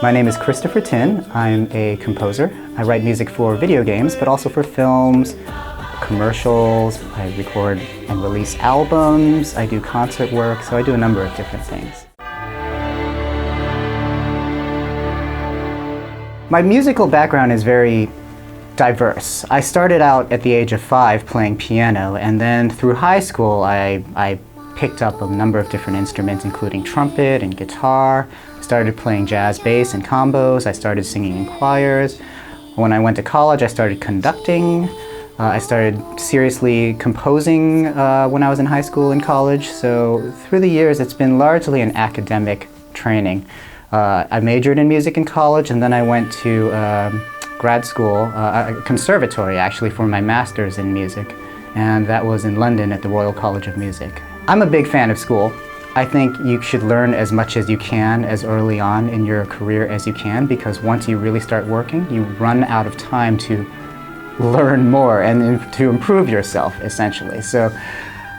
My name is Christopher Tin. I'm a composer. I write music for video games, but also for films, commercials. I record and release albums. I do concert work, so I do a number of different things. My musical background is very diverse. I started out at the age of 5 playing piano, and then through high school I picked up a number of different instruments, including trumpet and guitar. I started playing jazz bass and combos. I started singing in choirs. When I went to college, I started conducting. I started seriously composing when I was in high school and college. So through the years, it's been largely an academic training. I majored in music in college, and then I went to grad school, a conservatory actually, for my master's in music, and that was in London at the Royal College of Music. I'm a big fan of school. I think you should learn as much as you can as early on in your career as you can, because once you really start working, you run out of time to learn more and to improve yourself, essentially. So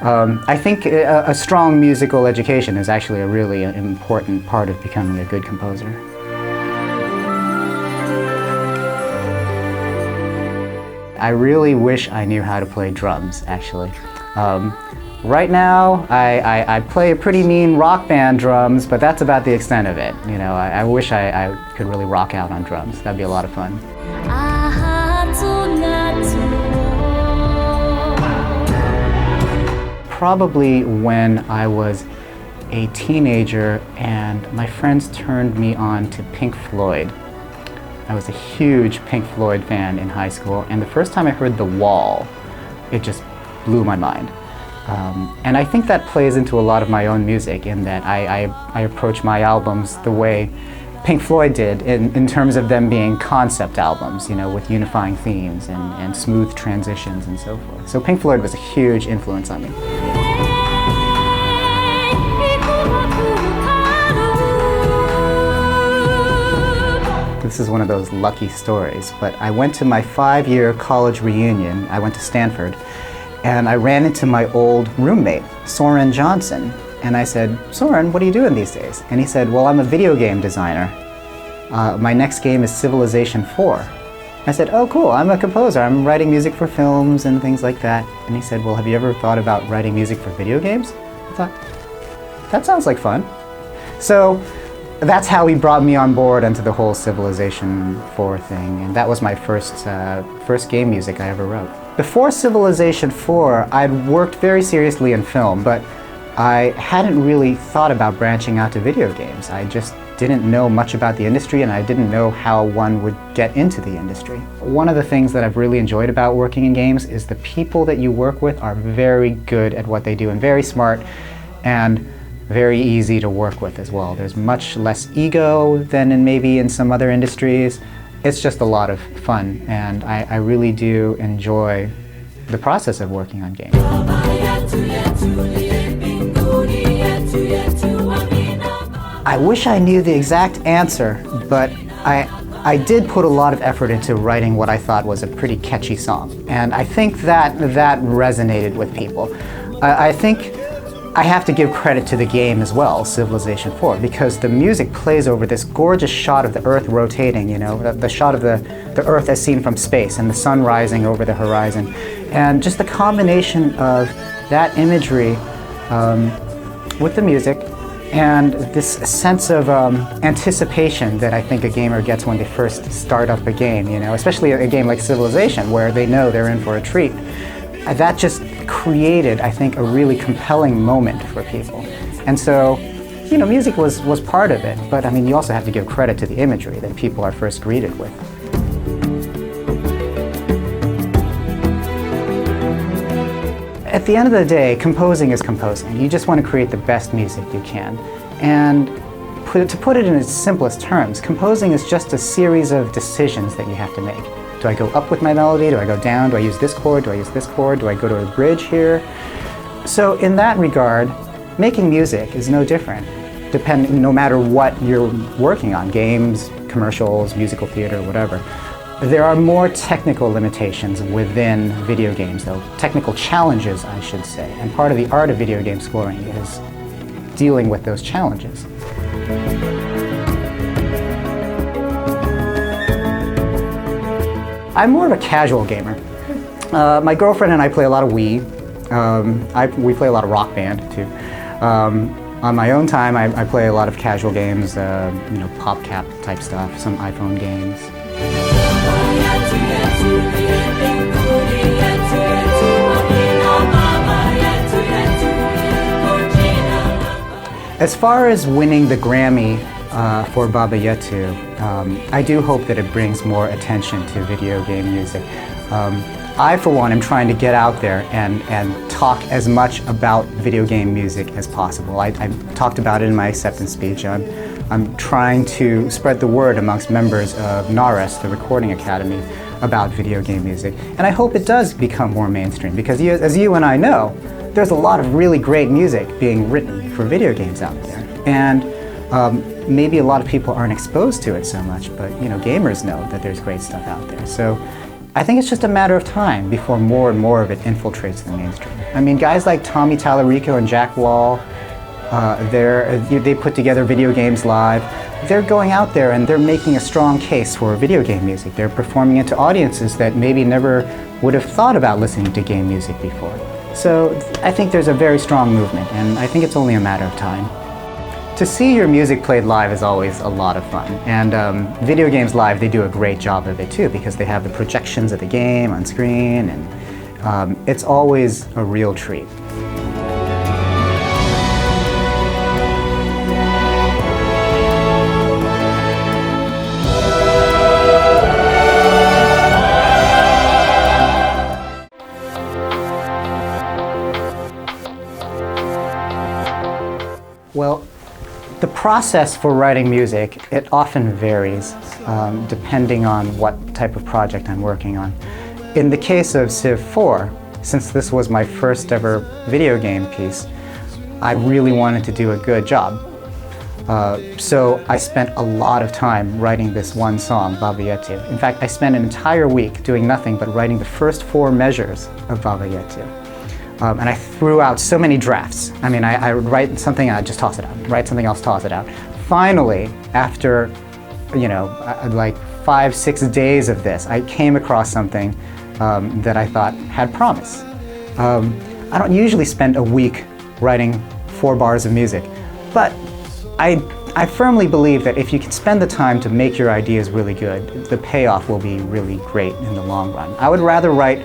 I think a strong musical education is actually a really important part of becoming a good composer. I really wish I knew how to play drums, actually. Right now, I play a pretty mean rock band drums, but that's about the extent of it. You know, I wish I could really rock out on drums. That'd be a lot of fun. Probably when I was a teenager and my friends turned me on to Pink Floyd. I was a huge Pink Floyd fan in high school, and the first time I heard The Wall, it just blew my mind. And I think that plays into a lot of my own music, in that I approach my albums the way Pink Floyd did, in terms of them being concept albums, you know, with unifying themes and smooth transitions and so forth. So Pink Floyd was a huge influence on me. This is one of those lucky stories, but I went to my 5-year college reunion. I went to Stanford, and I ran into my old roommate, Soren Johnson. And I said, "Soren, what are you doing these days?" And he said, "Well, I'm a video game designer. My next game is Civilization 4. I said, "Oh, cool, I'm a composer. I'm writing music for films and things like that." And he said, "Well, have you ever thought about writing music for video games?" I thought, that sounds like fun. So that's how he brought me on board into the whole Civilization 4 thing, and that was my first game music I ever wrote. Before Civilization 4, I'd worked very seriously in film, but I hadn't really thought about branching out to video games. I just didn't know much about the industry, and I didn't know how one would get into the industry. One of the things that I've really enjoyed about working in games is the people that you work with are very good at what they do and very smart and very easy to work with as well. There's much less ego than maybe in some other industries. It's just a lot of fun, and I really do enjoy the process of working on games. I wish I knew the exact answer, but I did put a lot of effort into writing what I thought was a pretty catchy song, and I think that resonated with people. I think I have to give credit to the game as well, Civilization 4, because the music plays over this gorgeous shot of the Earth rotating, you know, the shot of the Earth as seen from space and the sun rising over the horizon. And just the combination of that imagery with the music and this sense of anticipation that I think a gamer gets when they first start up a game, you know, especially a game like Civilization, where they know they're in for a treat. That just created, I think, a really compelling moment for people. And so, you know, music was part of it, but I mean, you also have to give credit to the imagery that people are first greeted with. At the end of the day, composing is composing. You just want to create the best music you can. And to put it in its simplest terms, composing is just a series of decisions that you have to make. Do I go up with my melody? Do I go down? Do I use this chord? Do I use this chord? Do I go to a bridge here? So in that regard, making music is no different, no matter what you're working on, games, commercials, musical theater, whatever. There are more technical limitations within video games, though. Technical challenges, I should say. And part of the art of video game scoring is dealing with those challenges. I'm more of a casual gamer. My girlfriend and I play a lot of Wii. We play a lot of Rock Band, too. On my own time, I play a lot of casual games, PopCap type stuff, some iPhone games. As far as winning the Grammy for Baba Yetu, I do hope that it brings more attention to video game music. I, for one, am trying to get out there and talk as much about video game music as possible. I talked about it in my acceptance speech. I'm trying to spread the word amongst members of NARES, the Recording Academy, about video game music. And I hope it does become more mainstream, because as you and I know, there's a lot of really great music being written for video games out there. And maybe a lot of people aren't exposed to it so much, but gamers know that there's great stuff out there. So I think it's just a matter of time before more and more of it infiltrates the mainstream. I mean, guys like Tommy Tallarico and Jack Wall, they put together Video Games Live. They're going out there and they're making a strong case for video game music. They're performing it to audiences that maybe never would have thought about listening to game music before. So I think there's a very strong movement, and I think it's only a matter of time. To see your music played live is always a lot of fun, and Video Games Live, they do a great job of it too, because they have the projections of the game on screen, and it's always a real treat. Well, the process for writing music, it often varies depending on what type of project I'm working on. In the case of Civ 4, since this was my first ever video game piece, I really wanted to do a good job. So I spent a lot of time writing this one song, Baba Yetu. In fact, I spent an entire week doing nothing but writing the first 4 measures of Baba Yetu. And I threw out so many drafts. I mean, I would write something, I'd just toss it out. Write something else, toss it out. Finally, after, like 5-6 days of this, I came across something that I thought had promise. I don't usually spend a week writing 4 bars of music, but I firmly believe that if you can spend the time to make your ideas really good, the payoff will be really great in the long run. I would rather write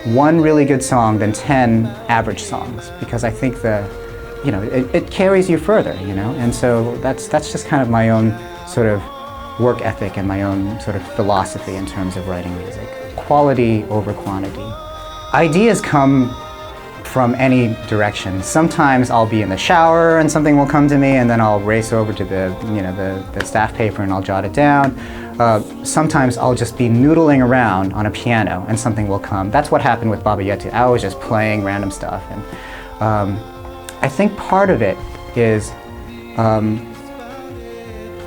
1 really good song than 10 average songs, because I think it carries you further, and so that's just kind of my own sort of work ethic and my own sort of philosophy in terms of writing music. Quality over quantity. Ideas come from any direction. Sometimes I'll be in the shower and something will come to me, and then I'll race over to the staff paper and I'll jot it down. Sometimes I'll just be noodling around on a piano and something will come. That's what happened with Baba Yetu. I was just playing random stuff, and I think part of it is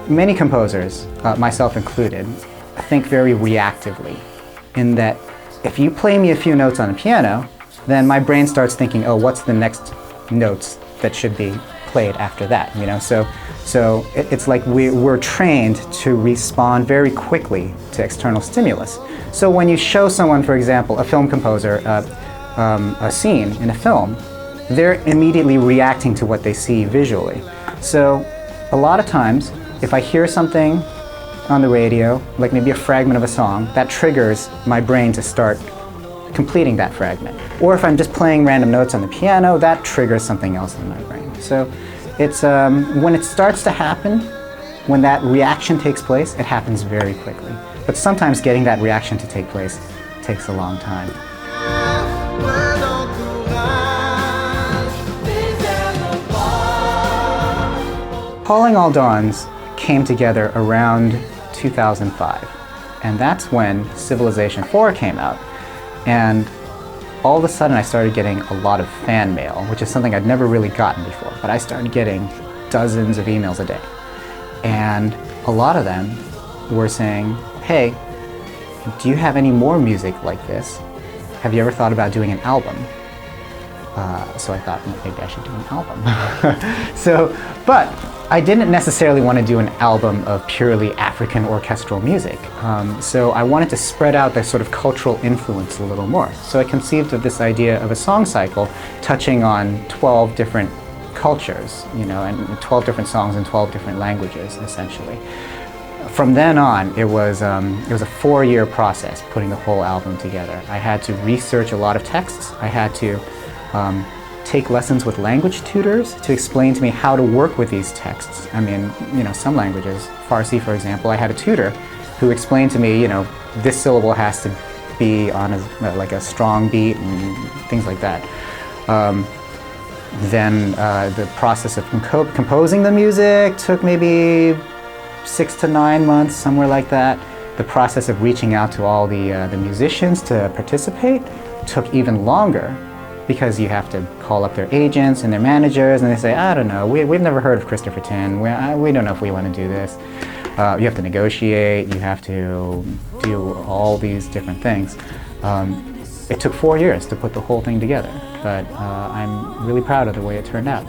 many composers, myself included, think very reactively, in that if you play me a few notes on the piano, then my brain starts thinking, oh, what's the next notes that should be played after that, So it's like we're trained to respond very quickly to external stimulus. So when you show someone, for example, a film composer, a scene in a film, they're immediately reacting to what they see visually. So a lot of times, if I hear something on the radio, like maybe a fragment of a song, that triggers my brain to start completing that fragment. Or if I'm just playing random notes on the piano, that triggers something else in my brain. So it's when it starts to happen, when that reaction takes place, it happens very quickly. But sometimes getting that reaction to take place takes a long time. Calling All Dawns came together around 2005, and that's when Civilization 4 came out. And all of a sudden I started getting a lot of fan mail, which is something I'd never really gotten before, but I started getting dozens of emails a day. And a lot of them were saying, hey, do you have any more music like this? Have you ever thought about doing an album? So I thought, maybe I should do an album. But I didn't necessarily want to do an album of purely African orchestral music. So I wanted to spread out the sort of cultural influence a little more. So I conceived of this idea of a song cycle touching on 12 different cultures, and 12 different songs in 12 different languages, essentially. From then on, it was a 4-year process putting the whole album together. I had to research a lot of texts. I had to take lessons with language tutors to explain to me how to work with these texts. I mean, some languages, Farsi for example, I had a tutor who explained to me, this syllable has to be on like a strong beat and things like that. Then the process of composing the music took maybe 6 to 9 months, somewhere like that. The process of reaching out to all the musicians to participate took even longer, because you have to call up their agents and their managers, and they say, I don't know, we've never heard of Christopher Tin, we don't know if we want to do this. You have to negotiate, you have to do all these different things. It took 4 years to put the whole thing together, but I'm really proud of the way it turned out.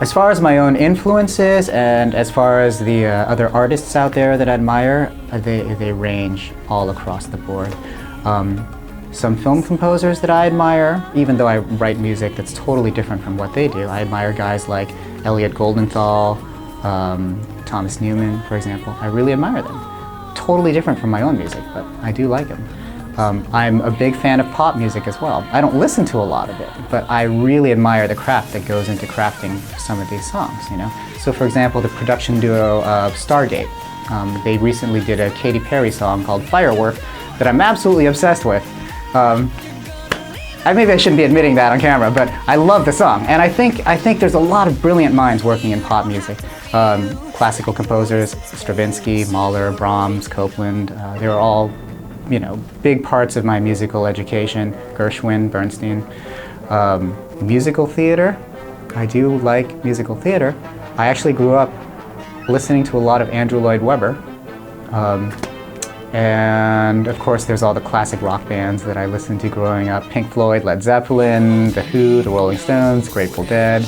As far as my own influences and as far as the other artists out there that I admire, they range all across the board. Some film composers that I admire, even though I write music that's totally different from what they do, I admire guys like Elliot Goldenthal, Thomas Newman, for example. I really admire them. Totally different from my own music, but I do like them. I'm a big fan of pop music as well. I don't listen to a lot of it, but I really admire the craft that goes into crafting some of these songs, So for example, the production duo Stargate, they recently did a Katy Perry song called Firework that I'm absolutely obsessed with. Maybe I shouldn't be admitting that on camera, but I love the song. And I think there's a lot of brilliant minds working in pop music. Classical composers, Stravinsky, Mahler, Brahms, Copland, they're all big parts of my musical education. Gershwin, Bernstein. Musical theater. I do like musical theater. I actually grew up listening to a lot of Andrew Lloyd Webber. And of course there's all the classic rock bands that I listened to growing up. Pink Floyd, Led Zeppelin, The Who, The Rolling Stones, Grateful Dead.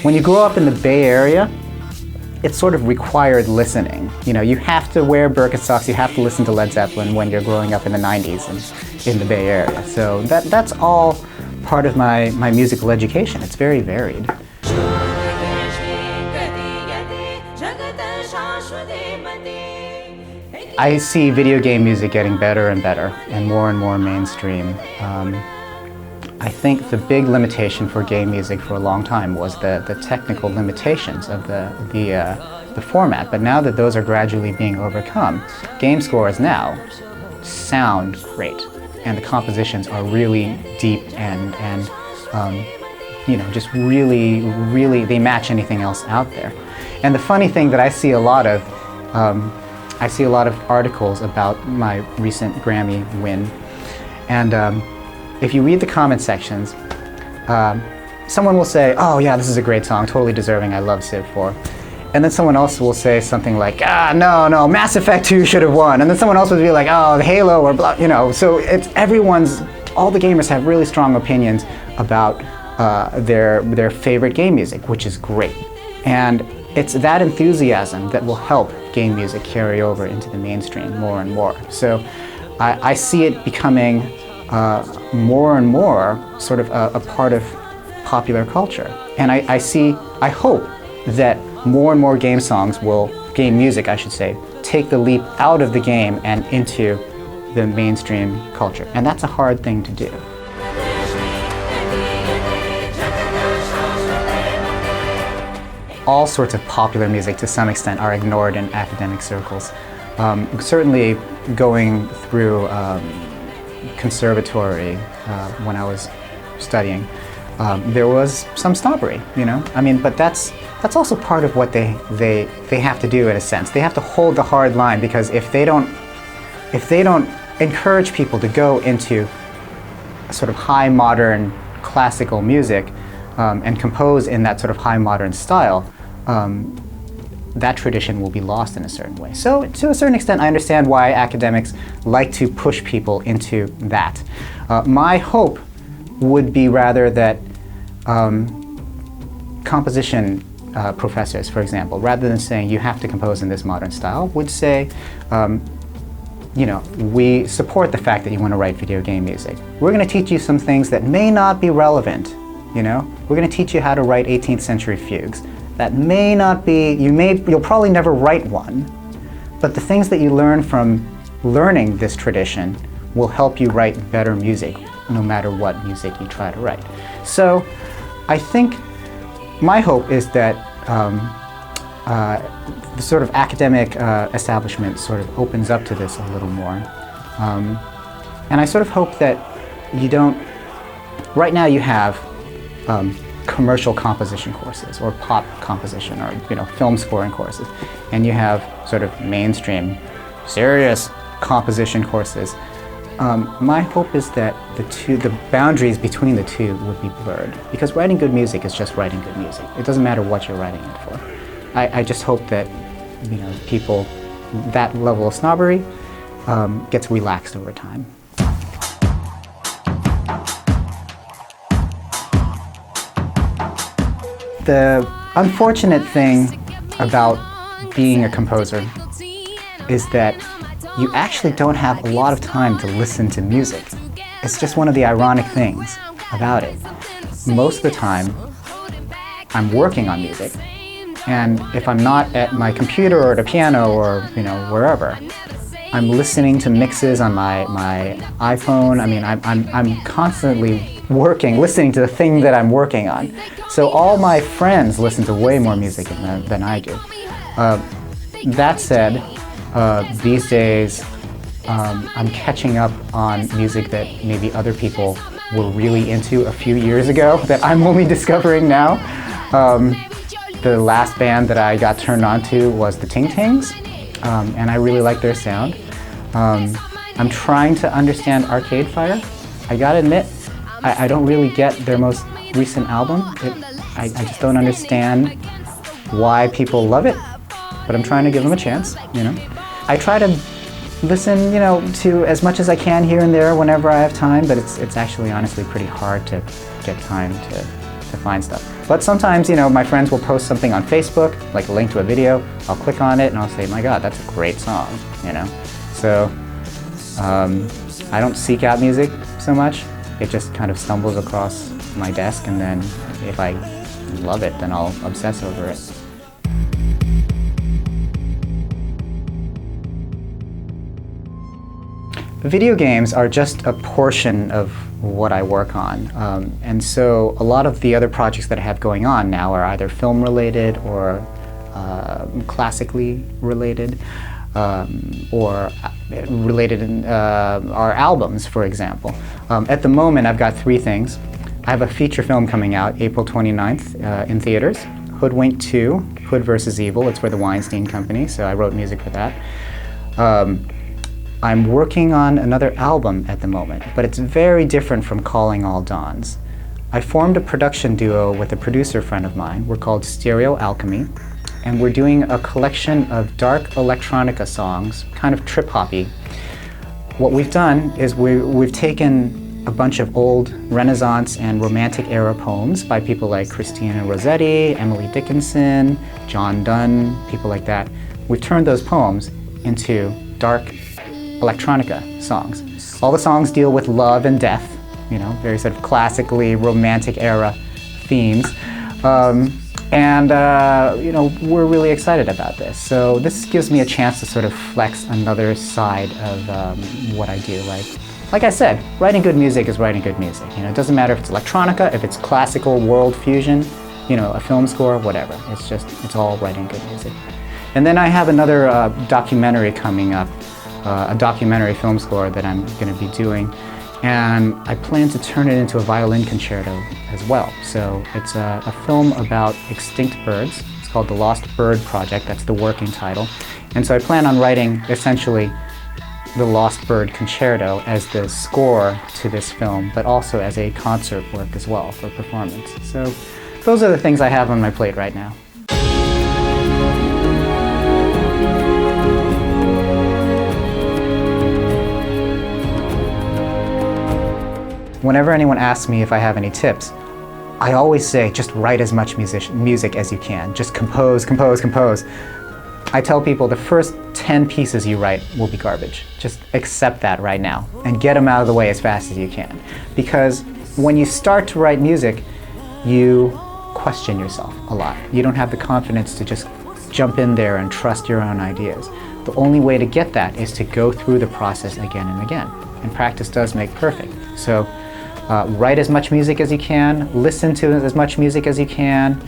When you grow up in the Bay Area, it's sort of required listening. You have to wear Birkenstocks, you have to listen to Led Zeppelin when you're growing up in the 90s and in the Bay Area. So that's all part of my musical education. It's very varied. I see video game music getting better and better and more mainstream. I think the big limitation for game music for a long time was the technical limitations of the format, but now that those are gradually being overcome, game scores now sound great, and the compositions are really deep and just really they match anything else out there. And the funny thing that I see a lot of articles about my recent Grammy win, and if you read the comment sections, someone will say, oh yeah, this is a great song, totally deserving, I love Civ 4. And then someone else will say something like, no, Mass Effect 2 should have won. And then someone else would be like, oh, Halo or blah, So it's all the gamers have really strong opinions about their favorite game music, which is great. And it's that enthusiasm that will help game music carry over into the mainstream more and more. So I see it becoming more and more sort of a part of popular culture. And I hope that more and more game music, I should say, take the leap out of the game and into the mainstream culture. And that's a hard thing to do. All sorts of popular music, to some extent, are ignored in academic circles. Certainly going through conservatory when I was studying, there was some snobbery, but that's also part of what they have to do in a sense. They have to hold the hard line, because if they don't encourage people to go into a sort of high modern classical music and compose in that sort of high modern style, that tradition will be lost in a certain way. So to a certain extent, I understand why academics like to push people into that. My hope would be rather that composition professors, for example, rather than saying you have to compose in this modern style, would say, you know, we support the fact that you want to write video game music. We're going to teach you some things that may not be relevant, you know? We're going to teach you how to write 18th century fugues. That may not be, you'll probably never write one, but the things that you learn from learning this tradition will help you write better music, no matter what music you try to write. So I think my hope is that the sort of academic establishment sort of opens up to this a little more. And I sort of hope that you don't, right now you have commercial composition courses or pop composition or, you know, film scoring courses. And you have sort of mainstream, serious composition courses. My hope is that the boundaries between the two would be blurred, because writing good music is just writing good music. It doesn't matter what you're writing it for. I just hope that, you know, people, that level of snobbery gets relaxed over time. The unfortunate thing about being a composer is that you actually don't have a lot of time to listen to music. It's just one of the ironic things about it. Most of the time, I'm working on music, and if I'm not at my computer or at a piano or, you know, wherever, I'm listening to mixes on my iPhone. I mean, I'm constantly working, listening to the thing that I'm working on. So all my friends listen to way more music than I do. That said, these days, I'm catching up on music that maybe other people were really into a few years ago that I'm only discovering now. The last band that I got turned on to was the Ting Tings, and I really like their sound. I'm trying to understand Arcade Fire. I gotta admit, I don't really get their most recent album. I just don't understand why people love it, but I'm trying to give them a chance, you know. I try to listen, you know, to as much as I can here and there whenever I have time, but it's actually honestly pretty hard to get time to find stuff. But sometimes, you know, my friends will post something on Facebook, like a link to a video. I'll click on it and I'll say, my God, that's a great song, you know. So I don't seek out music so much. It just kind of stumbles across my desk, and then if I love it, then I'll obsess over it. Video games are just a portion of what I work on, and so a lot of the other projects that I have going on now are either film related or classically related, or related in our albums, for example. At the moment, I've got three things. I have a feature film coming out April 29th in theaters, Hoodwink 2, Hood vs. Evil. It's for the Weinstein Company, so I wrote music for that. I'm working on another album at the moment, but it's very different from Calling All Dawns. I formed a production duo with a producer friend of mine. We're called Stereo Alchemy, and we're doing a collection of dark electronica songs, kind of trip-hoppy. What we've done is we've taken a bunch of old Renaissance and Romantic era poems by people like Christina Rossetti, Emily Dickinson, John Donne, people like that. We've turned those poems into dark electronica songs. All the songs deal with love and death, you know, very sort of classically Romantic era themes. You know, we're really excited about this. So this gives me a chance to sort of flex another side of what I do. Like I said, writing good music is writing good music. You know, it doesn't matter if it's electronica, if it's classical world fusion, you know, a film score, whatever. It's all writing good music. And then I have another documentary coming up, a documentary film score that I'm going to be doing, and I plan to turn it into a violin concerto as well. So it's a film about extinct birds. It's called The Lost Bird Project. That's the working title. And so I plan on writing essentially the Lost Bird Concerto as the score to this film, but also as a concert work as well for performance. So those are the things I have on my plate right now. whenever anyone asks me if I have any tips, I always say just write as much music as you can. Just compose, compose, compose. I tell people the first 10 pieces you write will be garbage. Just accept that right now and get them out of the way as fast as you can. Because when you start to write music, you question yourself a lot. You don't have the confidence to just jump in there and trust your own ideas. The only way to get that is to go through the process again and again. And practice does make perfect. So write as much music as you can, listen to as much music as you can,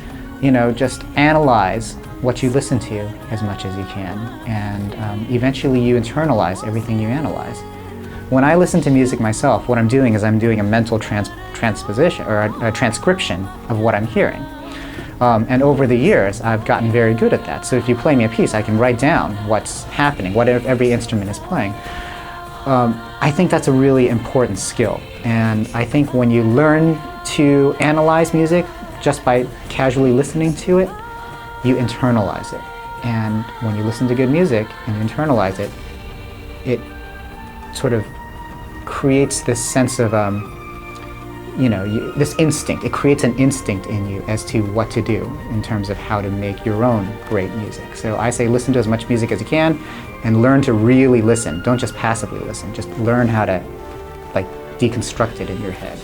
just analyze what you listen to as much as you can, and eventually you internalize everything you analyze. When I listen to music myself, what I'm doing is I'm doing a mental transposition or a transcription of what I'm hearing. And over the years, I've gotten very good at that. So if you play me a piece, I can write down what's happening, what every instrument is playing. I think that's a really important skill. And I think when you learn to analyze music just by casually listening to it, you internalize it. And when you listen to good music and you internalize it, it sort of creates this sense of, this instinct. It creates an instinct in you as to what to do in terms of how to make your own great music. So I say listen to as much music as you can and learn to really listen. Don't just passively listen. Just learn how to deconstruct it in your head.